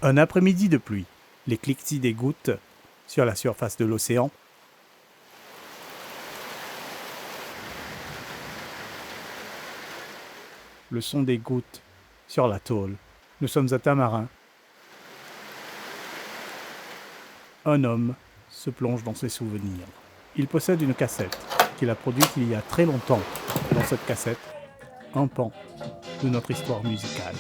Un après-midi de pluie, les cliquetis des gouttes sur la surface de l'océan. Le son des gouttes sur la tôle. Nous sommes à Tamarin. Un homme se plonge dans ses souvenirs. Il possède une cassette qu'il a produite il y a très longtemps. Dans cette cassette, un pan de notre histoire musicale.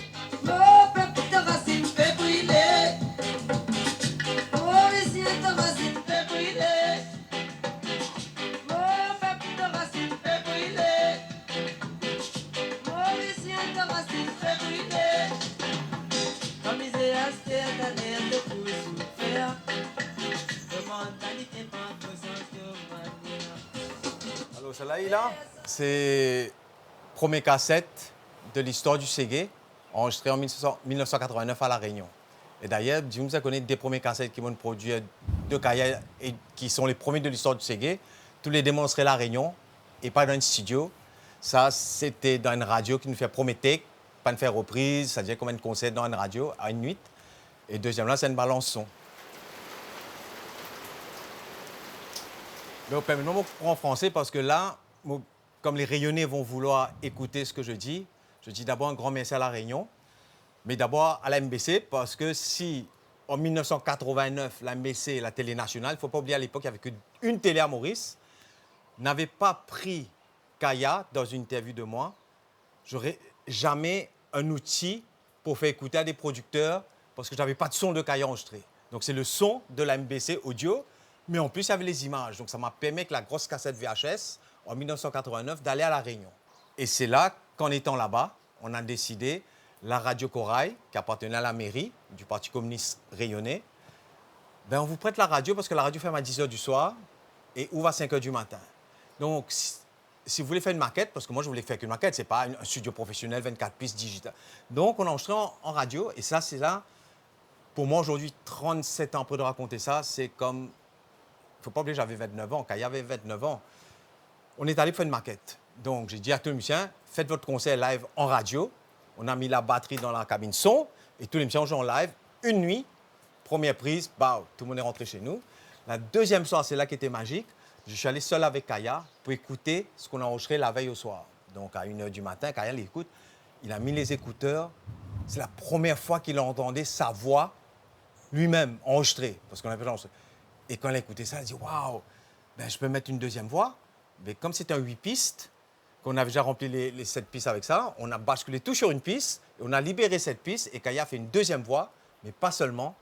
Alors celle-là, c'est la première cassette de l'histoire du Ségué, enregistrée en 1989 à La Réunion. Et d'ailleurs, Dioum ça connaît des premières cassettes qui vont produire de Kaya et qui sont les premiers de l'histoire du Ségué. Tous les démontraient La Réunion et pas dans un studio. Ça, c'était dans une radio qui nous fait premier take, pas de faire reprise, c'est-à-dire comme un concert dans une radio à une nuit. Et deuxième là, c'est une balance son. Mais permettez-moi de prendre en français parce que là, comme les Rayonnais vont vouloir écouter ce que je dis d'abord un grand merci à La Réunion, mais d'abord à la MBC parce que si en 1989, la MBC, la télé nationale, il ne faut pas oublier à l'époque qu'il n'y avait qu'une télé à Maurice, n'avait pas pris Kaya dans une interview de moi, j'aurais jamais un outil pour faire écouter à des producteurs parce que je n'avais pas de son de Kaya enregistré. Donc c'est le son de la MBC audio. Mais en plus, il y avait les images. Donc, ça m'a permis, avec la grosse cassette VHS, en 1989, d'aller à La Réunion. Et c'est là qu'en étant là-bas, on a décidé, la radio Corail, qui appartenait à la mairie du Parti communiste réunionnais, ben, on vous prête la radio parce que la radio ferme à 10 h du soir et ouvre à 5 h du matin. Donc, si vous voulez faire une maquette, parce que moi, je voulais faire qu'une maquette, ce n'est pas un studio professionnel, 24 pistes digital. Donc, on a enregistré en radio. Et ça, c'est là, pour moi, aujourd'hui, 37 ans après de raconter ça, c'est comme... Il ne faut pas oublier, j'avais 29 ans. Kaya avait 29 ans. On est allé faire une maquette. Donc, j'ai dit à tous les musiciens, faites votre concert live en radio. On a mis la batterie dans la cabine son et tous les musiciens ont joué en live. Une nuit, première prise, bah, tout le monde est rentré chez nous. La deuxième soirée, c'est là qui était magique. Je suis allé seul avec Kaya pour écouter ce qu'on a enregistré la veille au soir. Donc, à 1 h du matin, Kaya l'écoute. Il a mis les écouteurs. C'est la première fois qu'il entendait sa voix lui-même enregistrée. Parce qu'on avait enregistré. Et quand elle a écouté ça, elle a dit « Waouh, ben, je peux mettre une deuxième voix ». Mais comme c'était un 8 pistes, qu'on avait déjà rempli les 7 pistes avec ça, on a basculé tout sur une piste, et on a libéré cette piste, et Kaya a fait une deuxième voix, mais pas seulement.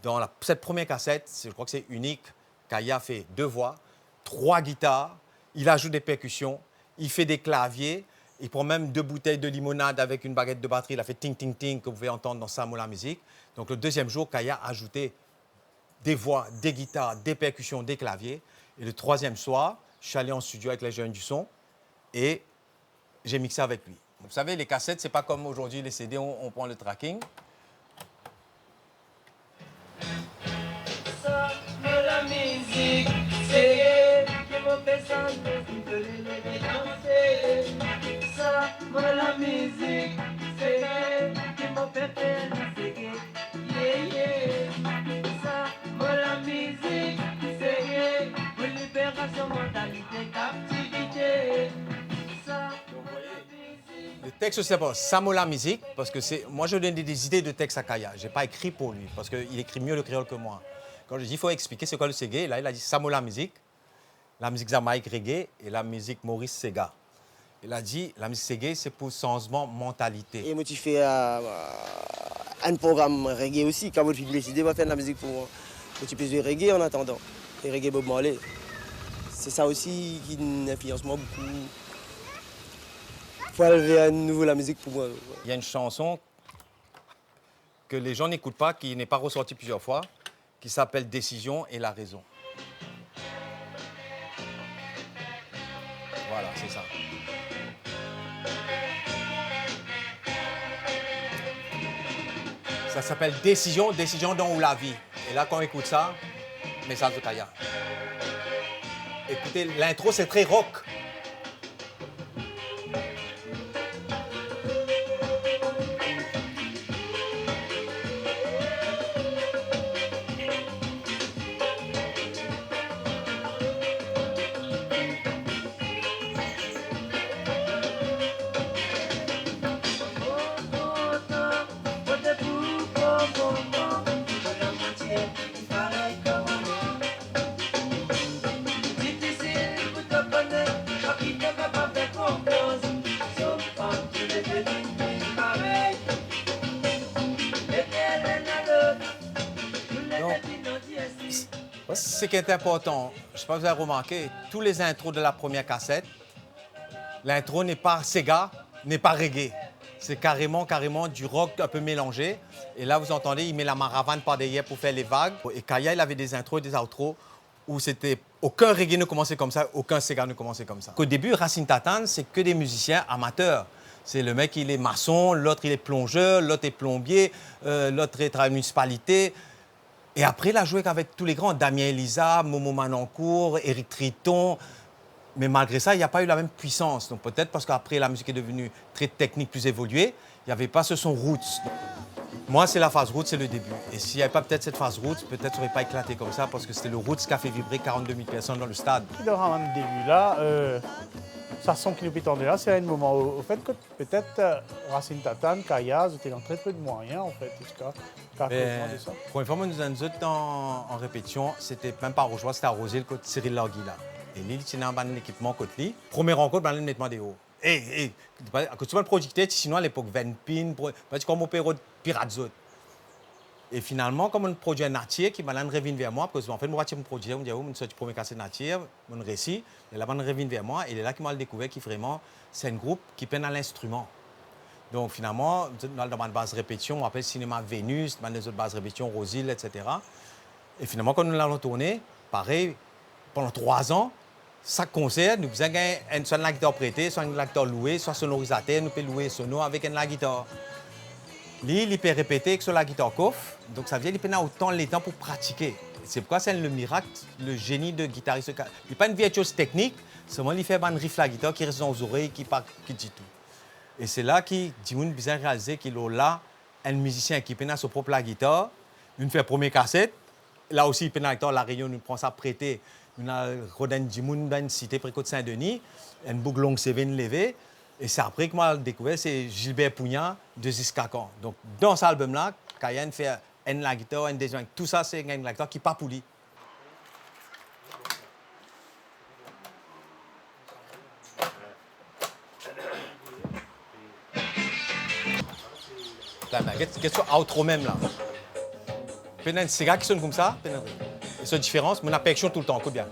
Dans cette première cassette, je crois que c'est unique, Kaya fait 2 voix, 3 guitares, il ajoute des percussions, il fait des claviers, il prend même 2 bouteilles de limonade avec une baguette de batterie, il a fait ting ting ting que vous pouvez entendre dans Samola Music. Donc le deuxième jour, Kaya a ajouté des voix, des guitares, des percussions, des claviers. Et le troisième soir, je suis allé en studio avec les jeunes du son et j'ai mixé avec lui. Vous savez, les cassettes, c'est pas comme aujourd'hui les CD, on prend le tracking. La musique, c'est qui me fait sentir ça, la musique, c'est qui me fait danser. Yeah, yeah. La musique, c'est pour libération, mentalité, captivité. Le texte, c'est pas Samola Music, parce que moi, je donne des idées de texte à Kaya. Je n'ai pas écrit pour lui, parce qu'il écrit mieux le créole que moi. Quand je dis, il faut expliquer c'est quoi le Ségué, là, il a dit Samola Music, la musique Zamaïque Reggae et la musique Maurice Sega. Il a dit, la musique Ségué, c'est pour changement mentalité. Et moi, tu fais un programme reggae aussi. Quand vous décidez de faire de la musique pour tu peux jouer reggae en attendant. Et reggae Bob Marley. C'est ça aussi qui influence moi beaucoup. Il faut élever à nouveau la musique pour moi. Il y a une chanson que les gens n'écoutent pas, qui n'est pas ressortie plusieurs fois, qui s'appelle Décision et la raison. Voilà, c'est ça. Ça s'appelle Décision, décision dans la vie. Et là, quand on écoute ça, message de Kaya. Écoutez, l'intro, c'est très rock. ce qui est important, je ne sais pas si vous avez remarqué, tous les intros de la première cassette, l'intro n'est pas Sega, n'est pas reggae. C'est carrément du rock un peu mélangé. Et là, vous entendez, il met la maravane par derrière pour faire les vagues. Et Kaya, il avait des intros et des outros où c'était aucun reggae ne commençait comme ça, aucun Sega ne commençait comme ça. Au début, Racine Tatane, c'est que des musiciens amateurs. C'est le mec, il est maçon, l'autre, il est plongeur, l'autre est plombier, l'autre est travaille à la municipalité. Et après, il a joué avec tous les grands, Damien Elisa, Momo Manancourt, Éric Triton. Mais malgré ça, il n'y a pas eu la même puissance. Donc peut-être parce qu'après, la musique est devenue très technique, plus évoluée, il n'y avait pas ce son roots. Moi, c'est la phase roots, c'est le début. Et s'il n'y avait pas peut-être cette phase roots, peut-être ça n'aurait pas éclaté comme ça, parce que c'était le roots qui a fait vibrer 42 000 personnes dans le stade. Dans le début, là, ça sent qu'il nous pétendait là, c'est un moment au fait que peut-être Racine Tatane, Kaya, étaient dans très peu de moyens, en fait, jusqu'à ça. Pour une fois, nous autres en répétition, c'était même pas à Rochevois, c'était à Rosé, le Cyril Largui, là. Et lui, il tenait un équipement côté lui. Première rencontre, il nettement des hauts. Et quand tu vas le projecter, sinon à l'époque, Venpin, comme mon père Pirates. Et finalement, comme on produit un nature qui m'a revenu vers moi, parce qu'en fait, moi, je produis, on dit, on sorti premier cassette nature, mon récit, et là, on revenu vers moi, et il est là qui m'a découvert qui vraiment, c'est un groupe qui peine à l'instrument. Donc finalement, dans ma base répétition, on appelle Cinéma Vénus, dans les autres bases répétition, Rosil, etc. Et finalement, quand nous l'avons tourné, pareil, pendant 3 ans, chaque concert, nous faisons soit une guitare prêtée, soit une guitare louée, soit sonorisateur, nous pouvons louer sono avec une guitare. Lui, il peut répéter sur la guitare coffre, donc ça veut dire qu'il a autant les temps pour pratiquer. C'est pourquoi c'est le miracle, le génie de guitariste. Il n'est pas une virtuose technique, seulement il fait un riff la guitare qui reste dans les oreilles, qui dit tout. Et c'est là qu'il dit bien réalisé qu'il a là un musicien qui peut son propre la guitare, il fait première cassette, là aussi il peut la guitare, la Réunion nous prend ça prêté. On a Rodin Djimoun dans une cité près de Saint-Denis, une boucle longue CV levée. Et c'est après que moi j'ai découvert, c'est Gilbert Pougnat de Ziskakan. Donc dans cet album-là, Kayan fait la guitare, un deuxième. Tout ça, c'est une guitare qui n'est pas polie. Qu'est-ce que outro même là? Peut-être c'est gars qui sonne comme ça, peut-être. Et cette différence, mon affection tout le temps, écoute bien.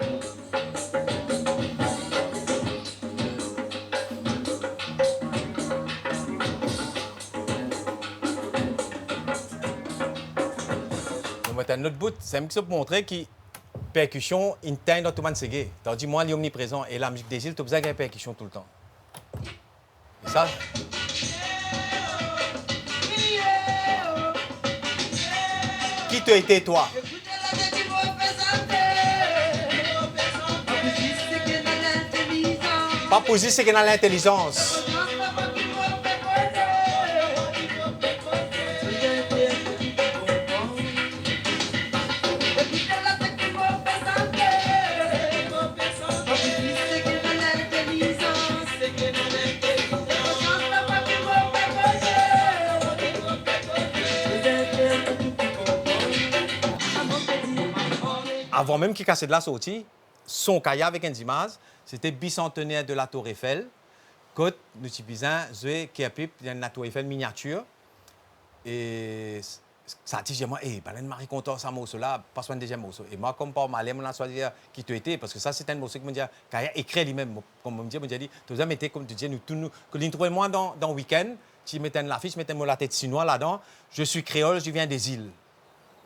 Donc, un autre bout, c'est un petit peu pour montrer que percussion, interne dans tout le monde, c'est gay. Tandis moi, il est omniprésent. Et la musique des îles, tu as besoin d'une percussion tout le temps. Et ça. Qui t'a été, toi? Pas poser, c'est qu'il y a l'intelligence. Avant même qu'il casse de la sortie, son Kaya avec un image, c'était bicentenaire de la Tour Eiffel. Côte, nous avons qui a la Tour Eiffel miniature. Et ça a dit, moi, ben, Marie content ça morceau là, passe un deuxième morceau. Et moi, comme pas mal, on a choisi qui tu étais, parce que ça, c'est un morceau que me dit, Kaya écrit lui-même. Comme on me dit, tu as mis, comme tu dis, nous, que l'introuvez moi dans le week-end, tu mets une affiche, mets la tête chinois là-dedans, je suis créole, je viens des îles.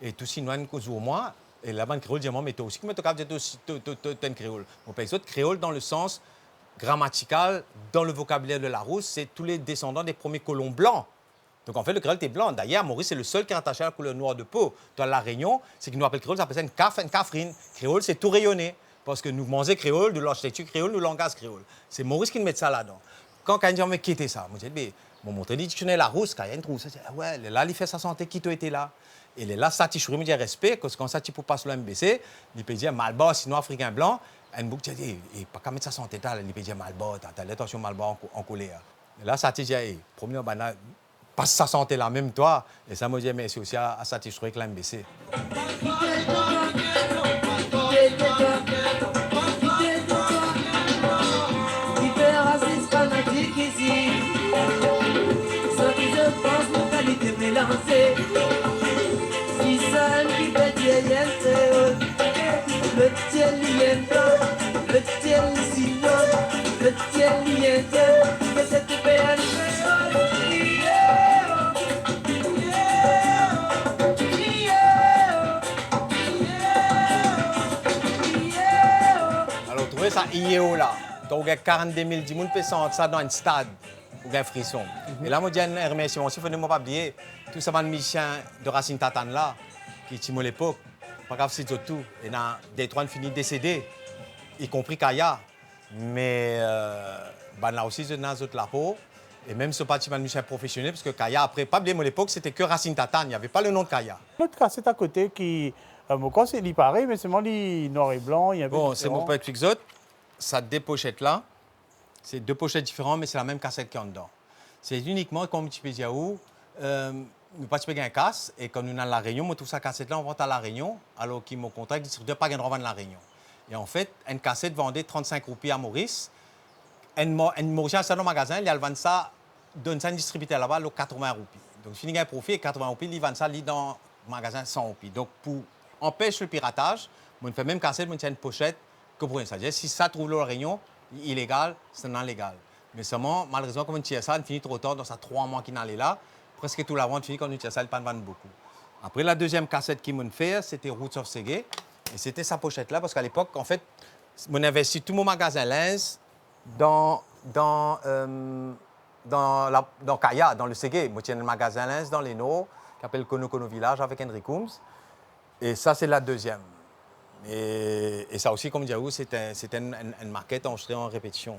Et tout chinois, nous causons moi. Et là-bas, créole, dit, mais toi aussi, tu es un créole. Mon pays, créole dans le sens grammatical, dans le vocabulaire de Larousse, c'est tous les descendants des premiers colons blancs. Donc en fait, le créole est blanc. D'ailleurs, Maurice, c'est le seul qui est attaché à la couleur noire de peau. Dans la Réunion, c'est qu'il nous appelle créole, ça s'appelle une cafrine. Créole, c'est tout rayonné. Parce que nous mangeons créole, de l'architecture créole, nous langage créole. C'est Maurice qui nous met ça là-dedans. Quand il dit, mais qui était ça? Moi, je dis, mon montré dit, tu connais Larousse, quand il y a une trousse. Ouais, là, il fait sa santé, qui était là? Et là, ça, tu me dis respect, parce que quand ça, tu peux passer le MBC, il peut dire Malba, sinon africain blanc. Et un bouc, tu dis, pas qu'à mettre ça santé, il peut dire Malba, t'as l'attention Malba en colère. Et là, ça, tu dis, premier, passe sa santé là, même toi. Et ça, me dit, mais c'est aussi à satisfaire avec l'MBC. IEO là, quand on a 42 000 10 000 personnes, ça dans un stade, on a un frisson. Et là, moi, je dis un remerciement aussi, il ne faut pas oublier, tout ça, les musiciens de Racine Tatane là, qui étaient à l'époque, pas grave, c'est tout. Et dans des trois fini décédés, y compris Kaya. Mais là aussi, je dans la peau. Et même ce bâtiment de musicien professionnel, parce que Kaya, après, pas oublier, à l'époque, c'était que Racine Tatane, il n'y avait pas le nom de Kaya. L'autre cassette à côté qui. Moi, c'est pareil, mais c'est moi, noir et blanc. Il y a Bon, c'est mon petit exote. Ça a deux pochettes là. C'est deux pochettes différentes, mais c'est la même cassette qu'il y a dedans. C'est uniquement comme tu peux dire où nous pas un casse et quand nous sommes à la Réunion, moi tout ça cassette là on vend à la Réunion, alors qu'ils m'ont contacté, ils disent pas gagner vendre la Réunion. Et en fait, une cassette vendait 35 roupies à Maurice. Un Mauricien dans le magasin, il a vendu ça, donne ça à un distributeur là-bas, 80 roupies. Donc, fini un profit et 80 roupies, il vend ça dans le magasin 100 roupies. Donc, pour empêcher le piratage, on fait même cassette, on tient une pochette que pour rien. C'est-à-dire, si ça trouve la Réunion, illégal, c'est non légal. Mais seulement, malheureusement, comme on tire ça, on finit trop tard, dans ça 3 mois qu'il n'allait là, presque tout la vente finit quand on tire ça, il ne vend beaucoup. Après, la deuxième cassette qu'ils m'ont fait, c'était Roots of Segé. Et c'était sa pochette-là, parce qu'à l'époque, en fait, on investit tout mon magasin Lens dans Kaya, dans le Segé. Moi, j'ai un magasin Lens dans l'Eno, qui s'appelle Kono Kono Village, avec Henry Coombs. Et ça, c'est la deuxième. Et ça aussi, comme Diaou, c'était une maquette enregistrée en répétition.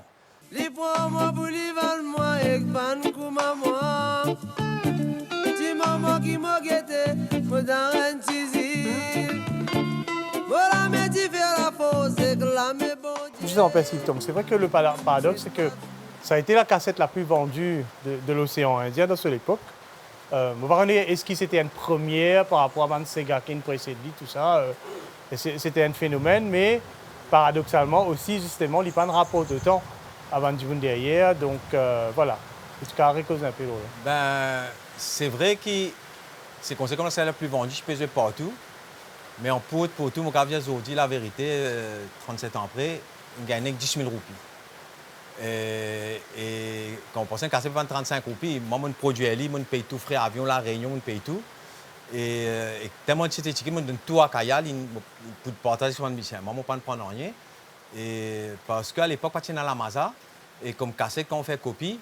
Les poids, moi, pour les moi, et pan, kouma, moi. Petit maman qui m'a guetté, moi, dans un tizi. Voilà, mais tu fais la fausse, c'est que la mais bon. Juste en principe, donc c'est vrai que le paradoxe, c'est que ça a été la cassette la plus vendue de l'océan Indien dans cette époque. Est-ce que c'était une première par rapport à Sega qui précédait tout ça c'était un phénomène, mais paradoxalement aussi, justement, il n'y a pas de rapport de temps avant du monde derrière. Donc voilà, c'est carré cause un peu. C'est vrai que c'est conséquent que c'est la plus vendue, je peux jouer partout. Mais en pour tout, mon gars vient aujourd'hui, la vérité, 37 ans après, il gagne 10 000 roupies. Et quand on pense qu'un cassette vend 35 roupies, moi, mon produit, je paye tout, frais avion, la Réunion, je paye tout. Et tellement de c'était étiquette, je donne tout à Kaya pour partager sur mon musicien. Moi, je ne peux pas prendre rien. Et parce qu'à l'époque, quand on est à la Maza, et comme cassette, quand on fait copie,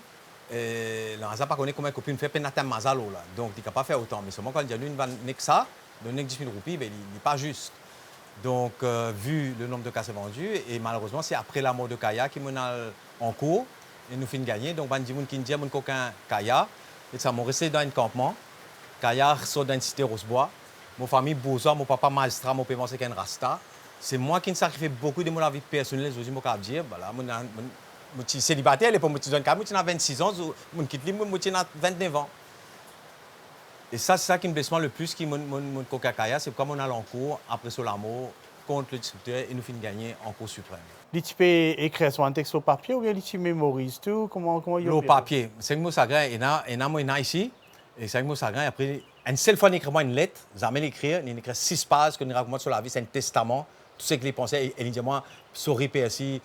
la Maza ne connaît pas combien de copies on fait, puis on a un Maza là. Donc, il ne peut pas faire autant. Mais seulement quand il y a une que ça, donner 10 000 roupies, il n'est pas juste. Donc, vu le nombre de cassettes vendus, et malheureusement, c'est après la mort de Kaya qui m'a en cours, et nous finissons gagner. Donc, il y a des gens qui disent mon coquin Kaya, et ça m'a resté dans un campement. Kaya sort d'une cité Rosebois. Mon famille Bourgeois, mon papa magistrat, mon père, c'est qu'un rasta. C'est moi qui me sacrifie beaucoup de mon vie personnelle, je peux dire. Voilà, je suis célibataire, je suis 26 ans, je quitte je suis 29 ans. Et ça, c'est ça qui me blesse le plus, qui mon Coca-Cola, c'est comme on a en cours, après Solamo, contre le distributeur, et nous finissons gagner en cours suprême. Tu peux écrire sur un texte au papier ou bien tu mémorises tout? Comment au papier. C'est un mot sacré, et là, ici, et c'est un mot sacré. Après, une seule fois, on écrit une lettre, jamais l'écrire, on écrit 6 pages, qu'on raconte sur la vie, c'est un testament, tout ce que les pensées, et il dit moi, sorry, PSI,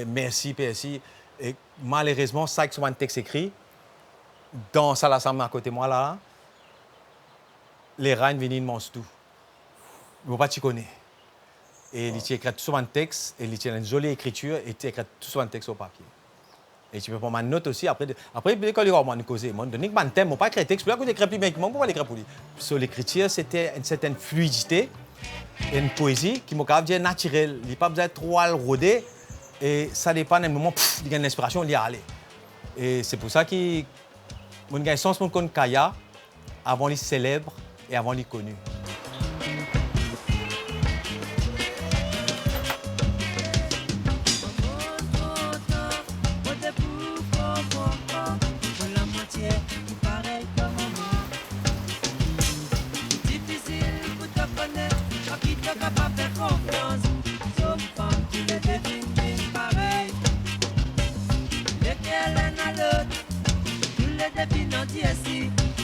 merci, PSI. Et malheureusement, ça, c'est un texte écrit, dans ça, l'assemblée à côté de moi, là, les reines viennent mangent tout. Je ne sais pas si tu connais. Et il écrit tout sur un texte, et il a une jolie écriture, et il écrit tout sur un texte au papier. Et tu peux prendre ma note aussi. Après quand il va me causer, je donne un thème, je ne pas écrire texte, je ne écrire plus bien, je ne pas l'écrire pour lui. Sur l'écriture, c'était une certaine fluidité, et une poésie qui m'a dit naturelle. Il n'y a pas besoin de trop le rôder, et ça dépend d'un moment, il y a une inspiration, il y a aller. Et c'est pour ça que mon gars, sens mon compte Kaya, avant les célèbres, et avant les connus.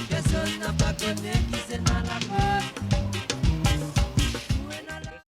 Personne n'a pas connu qui c'est dans la porte.